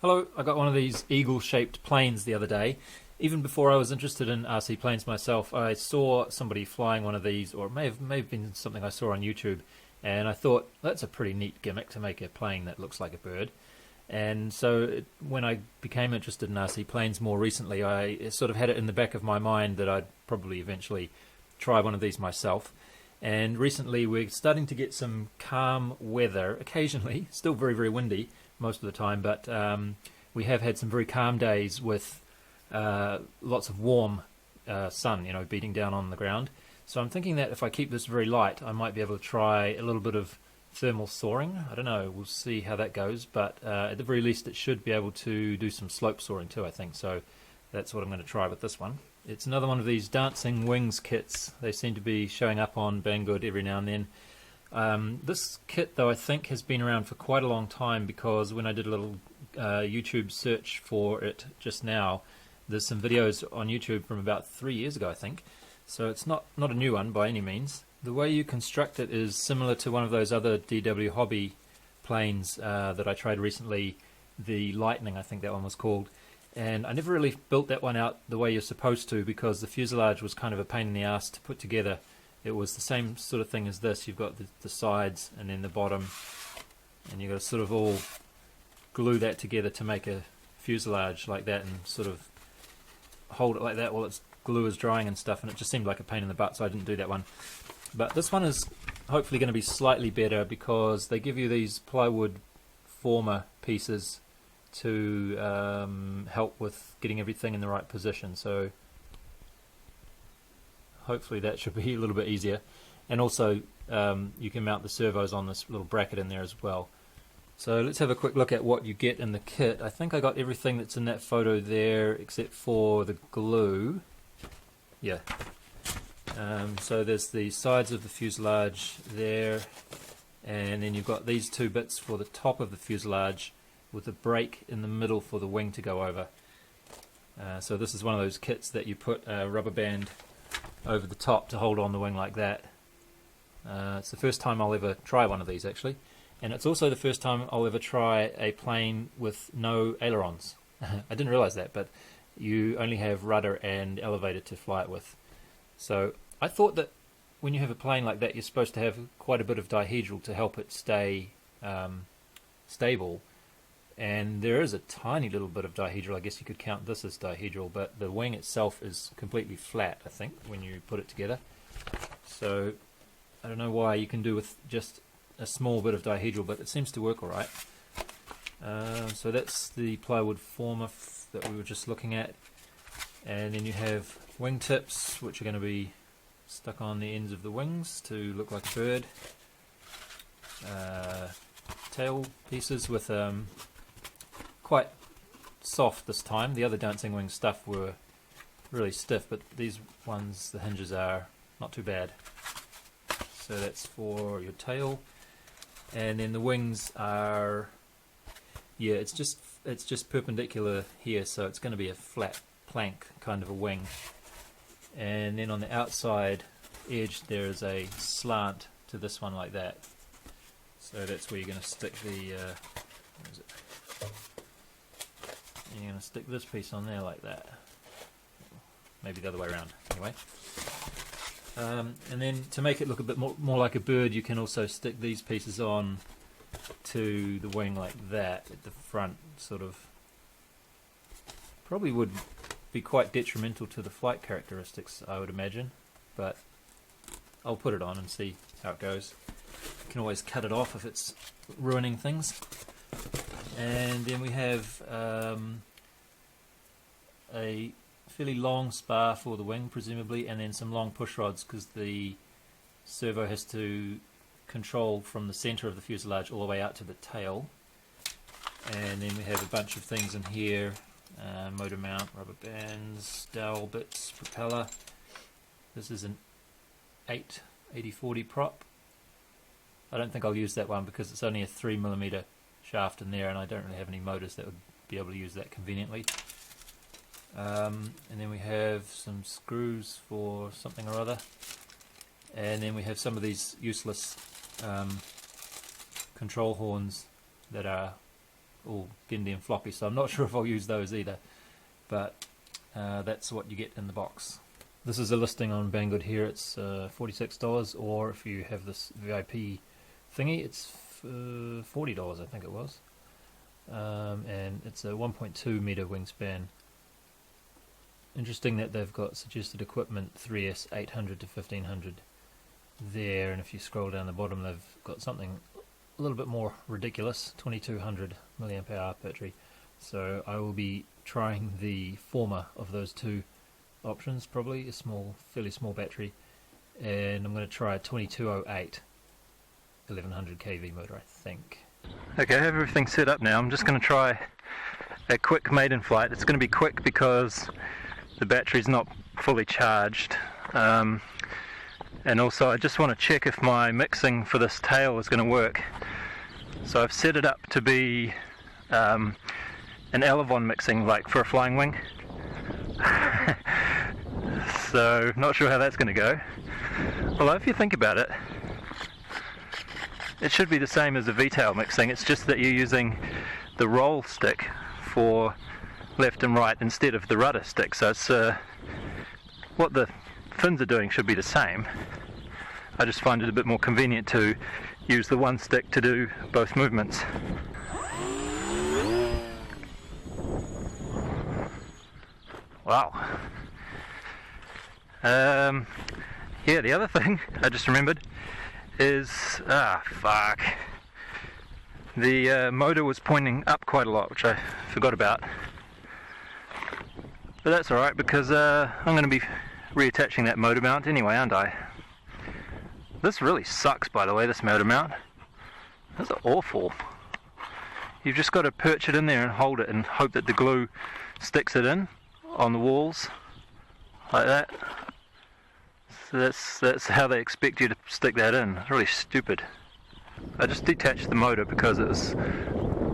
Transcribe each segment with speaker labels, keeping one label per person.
Speaker 1: Hello, I got one of these eagle-shaped planes the other day. Even before I was interested in RC planes myself, I saw somebody flying one of these, or it may have been something I saw on YouTube, and I thought, that's a pretty neat gimmick to make a plane that looks like a bird. And so when I became interested in RC planes more recently, I sort of had it in the back of my mind that I'd probably eventually try one of these myself. And recently we're starting to get some calm weather, occasionally, still very, very windy most of the time, but we have had some very calm days with lots of warm sun, beating down on the ground. So I'm thinking that if I keep this very light, I might be able to try a little bit of thermal soaring. I don't know, we'll see how that goes, but at the very least it should be able to do some slope soaring too, I think. So that's what I'm going to try with this one. It's another one of these dancing wings kits. They seem to be showing up on Banggood every now and then. This kit, though, I think has been around for quite a long time, because when I did a little YouTube search for it just now, there's some videos on YouTube from about 3 years ago, I think. So it's not a new one by any means. The way you construct it is similar to one of those other DW Hobby planes that I tried recently, the Lightning, I think that one was called. And I never really built that one out the way you're supposed to, because the fuselage was kind of a pain in the ass to put together. It was the same sort of thing as this. You've got the sides and then the bottom, and you've got to sort of all glue that together to make a fuselage like that, and sort of hold it like that while its glue is drying and stuff, and it just seemed like a pain in the butt, so I didn't do that one. But this one is hopefully going to be slightly better, because they give you these plywood former pieces to help with getting everything in the right position. So hopefully that should be a little bit easier. And also you can mount the servos on this little bracket in there as well. So let's have a quick look at what you get in the kit. I think I got everything that's in that photo there except for the glue. Yeah. So there's the sides of the fuselage there, and then you've got these two bits for the top of the fuselage with a break in the middle for the wing to go over. So this is one of those kits that you put a rubber band over the top to hold on the wing like that. It's the first time I'll ever try one of these, actually, and it's also the first time I'll ever try a plane with no ailerons. I didn't realize that, but you only have rudder and elevator to fly it with. So I thought that when you have a plane like that, you're supposed to have quite a bit of dihedral to help it stay stable. And there is a tiny little bit of dihedral. I guess you could count this as dihedral, but the wing itself is completely flat, I think, when you put it together. So I don't know why you can do with just a small bit of dihedral, but it seems to work all right. So that's the plywood former that we were just looking at. And then you have wing tips, which are going to be stuck on the ends of the wings to look like a bird. Tail pieces with quite soft this time. The other dancing wing stuff were really stiff, but these ones, the hinges are not too bad. So that's for your tail. And then the wings are, yeah, it's just perpendicular here, so it's going to be a flat plank kind of a wing. And then on the outside edge there is a slant to this one like that. So that's where you're going to stick the where is it? You're going to stick this piece on there like that. Maybe the other way around. Anyway. And then to make it look a bit more like a bird, you can also stick these pieces on to the wing like that at the front. Sort of probably would be quite detrimental to the flight characteristics, I would imagine, but I'll put it on and see how it goes. You can always cut it off if it's ruining things. And then we have a fairly long spar for the wing, presumably, and then some long push rods, because the servo has to control from the center of the fuselage all the way out to the tail. And then we have a bunch of things in here. Motor mount, rubber bands, dowel bits, propeller. This is an 8040 prop. I don't think I'll use that one because it's only a 3mm shaft in there, and I don't really have any motors that would be able to use that conveniently. And then we have some screws for something or other, and then we have some of these useless control horns that are all Gindy and floppy, so I'm not sure if I'll use those either. But that's what you get in the box. This is a listing on Banggood here. It's $46, or if you have this VIP thingy, it's $40, I think it was. And it's a 1.2 meter wingspan. Interesting that they've got suggested equipment 3S 800 to 1500 there, and if you scroll down the bottom they've got something a little bit more ridiculous, 2200 milliamp hour battery. So I will be trying the former of those two options, probably a fairly small battery, and I'm going to try a 2208 1100 kV motor, I think. Okay, I have everything set up now. I'm just going to try a quick maiden flight. It's going to be quick because the battery's not fully charged, and also I just want to check if my mixing for this tail is going to work. So I've set it up to be an Elevon mixing, like for a flying wing. So not sure how that's going to go. Although if you think about it, it should be the same as a V-tail mixing. It's just that you're using the roll stick for left and right instead of the rudder stick. So it's what the fins are doing should be the same. I just find it a bit more convenient to use the one stick to do both movements. Wow. Yeah, the other thing I just remembered is, fuck. The motor was pointing up quite a lot, which I forgot about. But that's alright, because I'm going to be reattaching that motor mount anyway, aren't I? This really sucks, by the way, this motor mount. This is awful. You've just got to perch it in there and hold it and hope that the glue sticks it in on the walls, like that. So that's how they expect you to stick that in. It's really stupid. I just detached the motor because it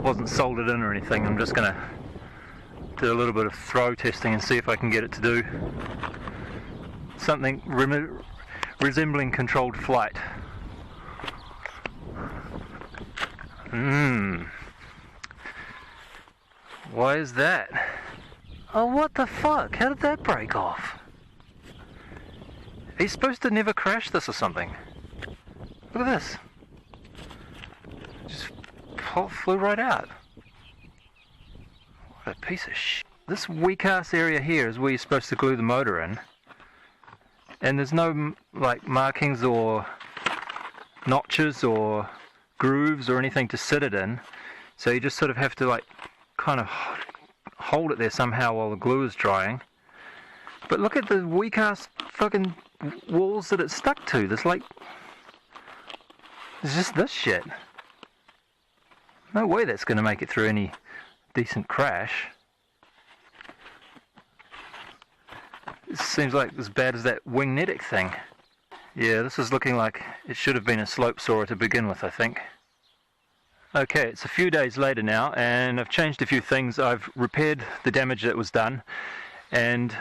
Speaker 1: wasn't soldered in or anything. I'm just going to do a little bit of throw testing and see if I can get it to do something resembling controlled flight. Why is that? Oh, what the fuck? How did that break off? He's supposed to never crash this or something. Look at this. Just flew right out. What a piece of shit. This weak ass area here is where you're supposed to glue the motor in. And there's no like markings or notches or grooves or anything to sit it in. So you just sort of have to like kind of hold it there somehow while the glue is drying. But look at the weak ass fucking walls that it's stuck to. There's just this shit. No way that's going to make it through any decent crash. It seems like as bad as that wingnetic thing. Yeah, this is looking like it should have been a slope sawer to begin with, I think. Okay, it's a few days later now, and I've changed a few things. I've repaired the damage that was done, and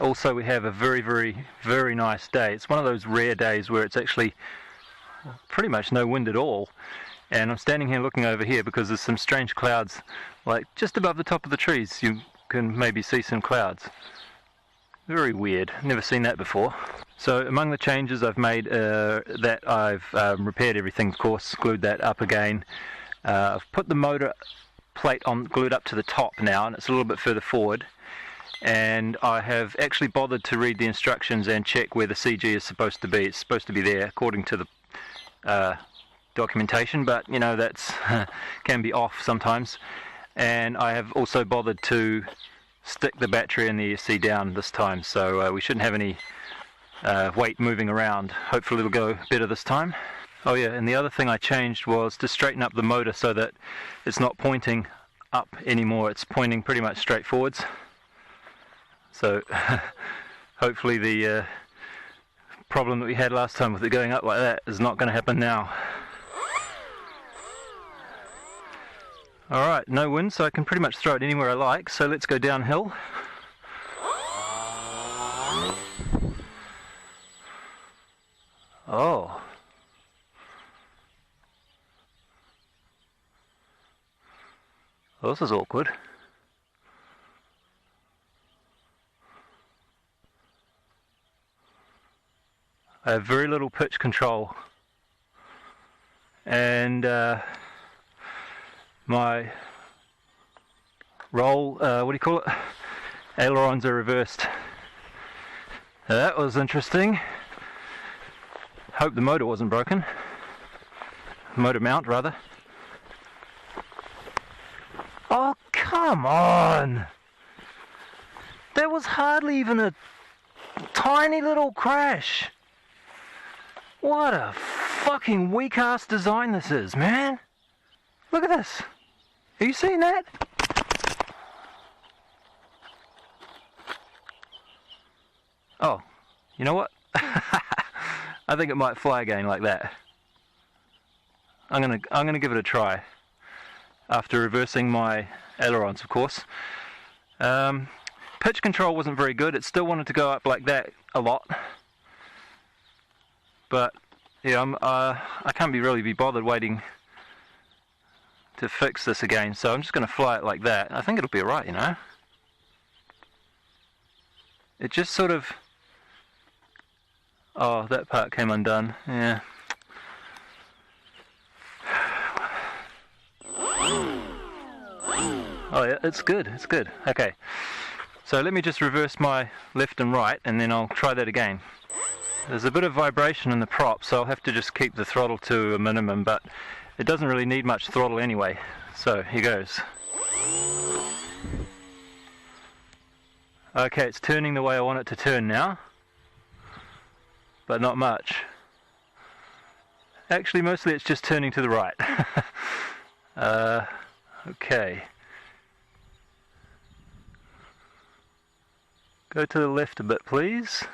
Speaker 1: also we have a very, very, very nice day. It's one of those rare days where it's actually pretty much no wind at all. And I'm standing here looking over here because there's some strange clouds, like just above the top of the trees. You can maybe see some clouds. Very weird, never seen that before. So among the changes I've made, that I've repaired everything, of course, glued that up again. I've put the motor plate on, glued up to the top now, and it's a little bit further forward. And I have actually bothered to read the instructions and check where the CG is supposed to be. It's supposed to be there according to the documentation, but you know, that's can be off sometimes. And I have also bothered to stick the battery and the ESC down this time, so we shouldn't have any weight moving around. Hopefully it'll go better this time. Oh yeah, and the other thing I changed was to straighten up the motor so that it's not pointing up anymore, it's pointing pretty much straight forwards. So hopefully the problem that we had last time with it going up like that is not going to happen now. Alright, no wind, so I can pretty much throw it anywhere I like, so let's go downhill. Oh.
Speaker 2: Well, this is awkward. I have very little pitch control, and my roll, what do you call it? Ailerons are reversed. That was interesting. Hope the motor wasn't broken. Motor mount, rather. Oh, come on! There was hardly even a tiny little crash. What a fucking weak-ass design this is, man. Look at this. Are you seeing that? Oh, you know what? I think it might fly again like that. I'm gonna give it a try. After reversing my ailerons, of course. Pitch control wasn't very good. It still wanted to go up like that a lot. But yeah, I can't really be bothered waiting to fix this again. So I'm just going to fly it like that. I think it'll be alright, you know. It just sort of... Oh, that part came undone. Yeah. Oh yeah, it's good, it's good. Okay. So let me just reverse my left and right, and then I'll try that again. There's a bit of vibration in the prop, so I'll have to just keep the throttle to a minimum, but it doesn't really need much throttle anyway. So here goes. Okay, it's turning the way I want it to turn now, but not much. Actually, mostly it's just turning to the right. Okay. Go to the left a bit, please.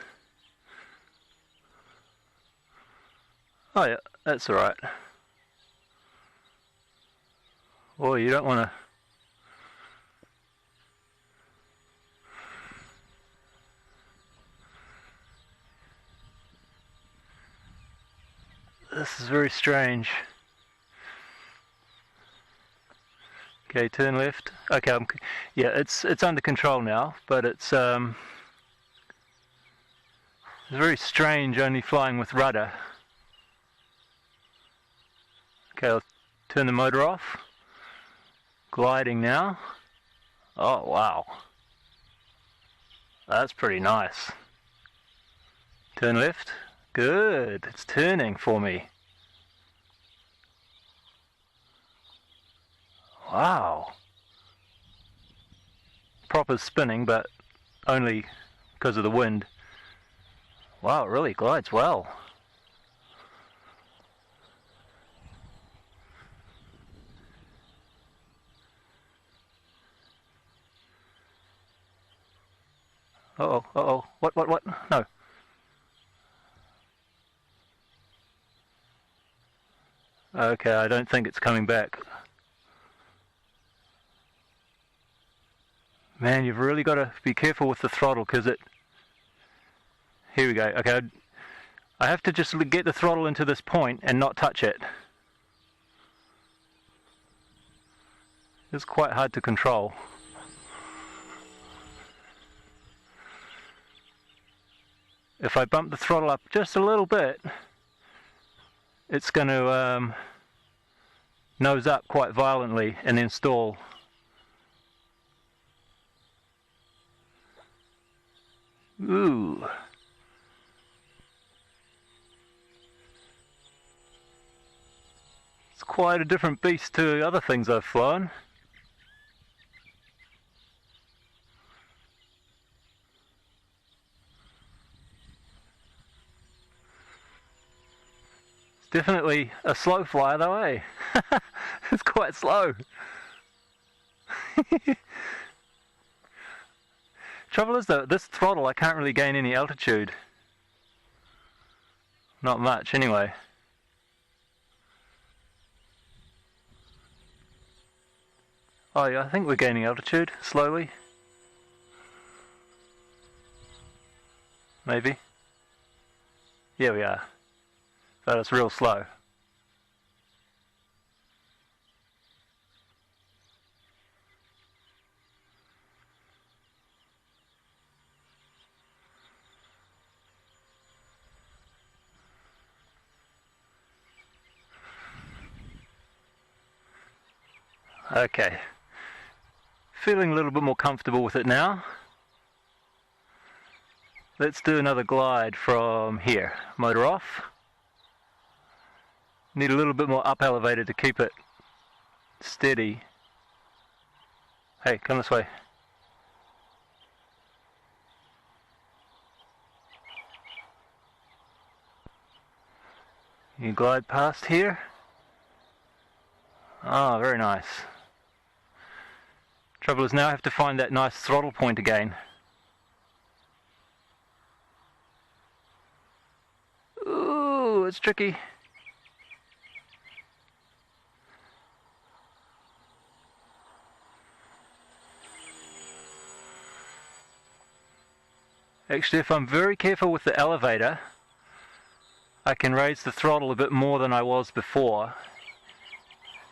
Speaker 2: Oh yeah, that's alright. Oh, you don't want to... This is very strange. Okay, turn left. Okay, yeah, it's under control now, but it's very strange only flying with rudder. Okay, I'll turn the motor off. Gliding now. Oh wow, that's pretty nice. Turn left. Good, it's turning for me. Wow. Proper spinning, but only because of the wind. Wow, it really glides well. Uh-oh, uh-oh. What? No. Okay, I don't think it's coming back. Man, you've really got to be careful with the throttle, because it... Here we go. Okay, I have to just get the throttle into this point and not touch it. It's quite hard to control. If I bump the throttle up just a little bit, it's going to nose up quite violently and then stall. Ooh. It's quite a different beast to other things I've flown. It's definitely a slow flyer though, eh? It's quite slow. Trouble is though, this throttle I can't really gain any altitude. Not much anyway. Oh yeah, I think we're gaining altitude, slowly. Maybe. Yeah, we are. But it's real slow. Okay. Feeling a little bit more comfortable with it now. Let's do another glide from here. Motor off. Need a little bit more up elevated to keep it steady. Hey, come this way. You glide past here. Ah, very nice. Trouble is now I have to find that nice throttle point again. Ooh, it's tricky. Actually, if I'm very careful with the elevator, I can raise the throttle a bit more than I was before,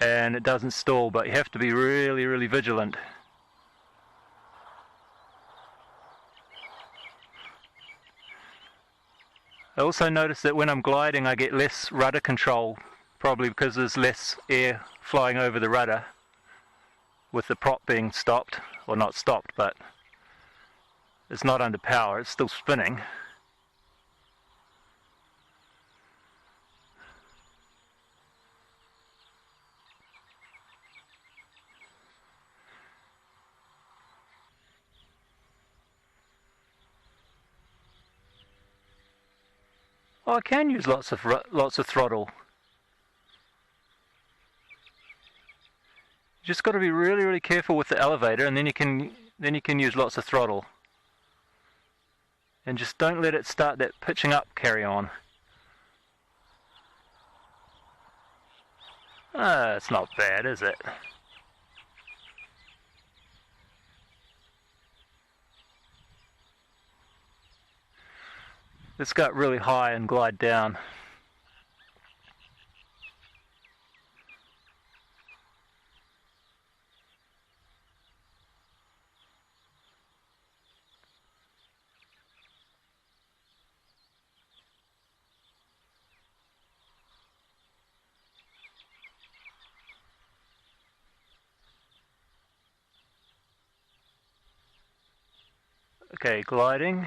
Speaker 2: and it doesn't stall, but you have to be really, really vigilant. I also notice that when I'm gliding I get less rudder control, probably because there's less air flying over the rudder with the prop being stopped, or not stopped, but it's not under power, it's still spinning. Oh, I can use lots of throttle. You just got to be really, really careful with the elevator, and then you can use lots of throttle. And just don't let it start that pitching up carry on. Ah, it's not bad, is it? Let's go really high and glide down. Okay, gliding.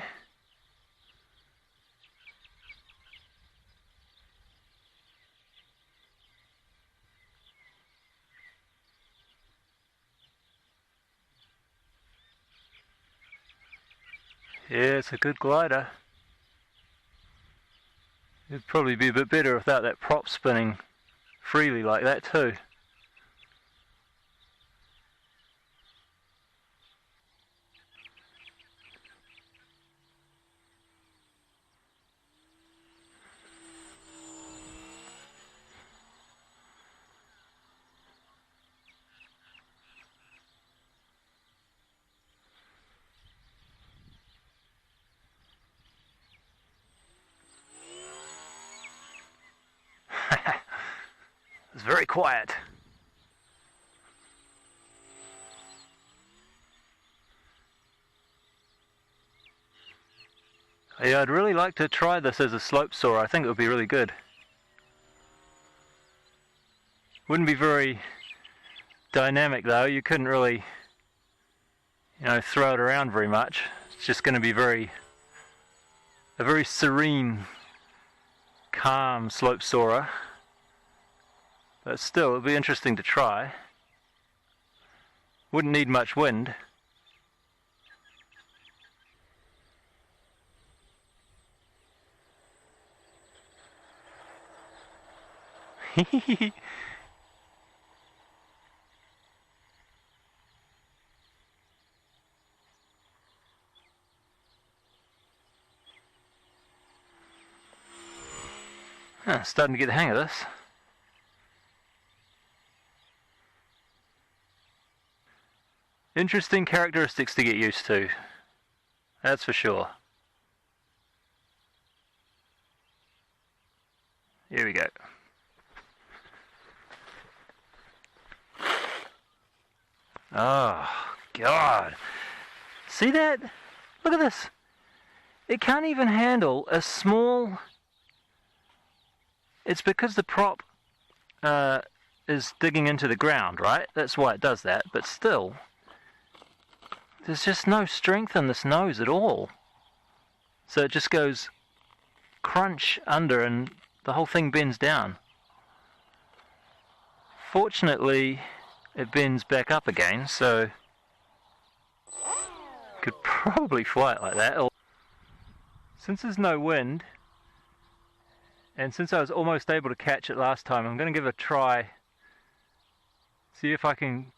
Speaker 2: Yeah, it's a good glider. It'd probably be a bit better without that prop spinning freely like that too. It's very quiet. Yeah, I'd really like to try this as a slope soarer. I think it would be really good. Wouldn't be very dynamic though. You couldn't really, throw it around very much. It's just going to be a very serene, calm slope soarer. But still, it would be interesting to try. Wouldn't need much wind. Starting to get the hang of this. Interesting characteristics to get used to. That's for sure. Here we go. Oh, God. See that? Look at this. It can't even handle a small... It's because the prop is is digging into the ground, right? That's why it does that, but still, there's just no strength in this nose at all. So it just goes crunch under and the whole thing bends down. Fortunately, it bends back up again, so could probably fly it like that. Since there's no wind, and since I was almost able to catch it last time, I'm going to give it a try. See if I can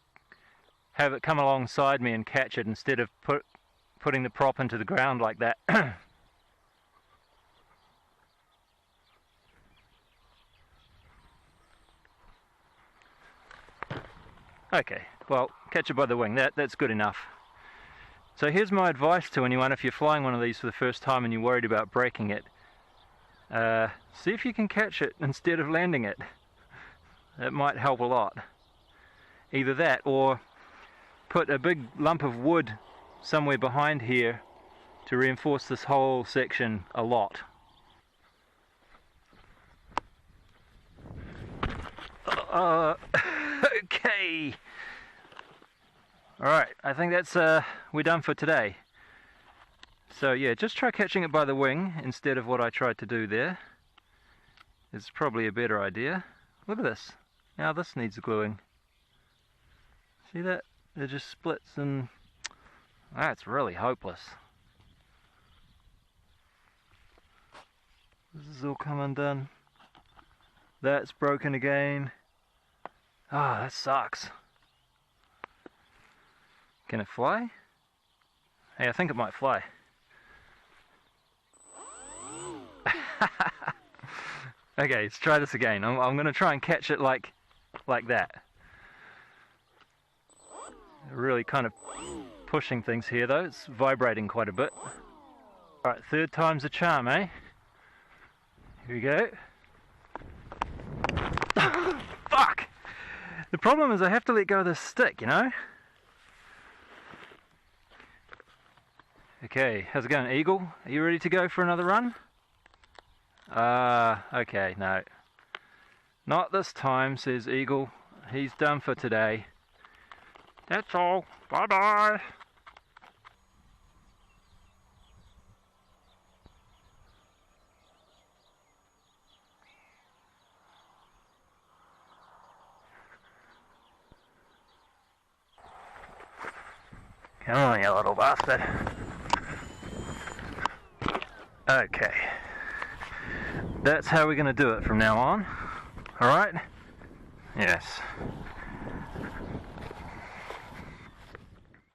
Speaker 2: have it come alongside me and catch it instead of putting the prop into the ground like that. Okay, well, catch it by the wing, that's good enough. So here's my advice to anyone if you're flying one of these for the first time and you're worried about breaking it. See if you can catch it instead of landing it. It might help a lot. Either that or put a big lump of wood somewhere behind here to reinforce this whole section a lot. Okay. Alright, I think that's we're done for today. So yeah, just try catching it by the wing instead of what I tried to do there. It's probably a better idea. Look at this. Now this needs gluing. See that? It just splits and that's really hopeless. This is all come undone. That's broken again. Ah, that sucks. Can it fly? Hey, I think it might fly. Okay, let's try this again. I'm going to try and catch it like that. Really kind of pushing things here though. It's vibrating quite a bit. Alright, third time's a charm, eh? Here we go. Fuck! The problem is I have to let go of this stick, you know? Okay, how's it going, Eagle? Are you ready to go for another run? Okay, no. Not this time, says Eagle. He's done for today. That's all. Bye-bye. Come on, you little bastard. Okay. That's how we're going to do it from now on. Alright? Yes.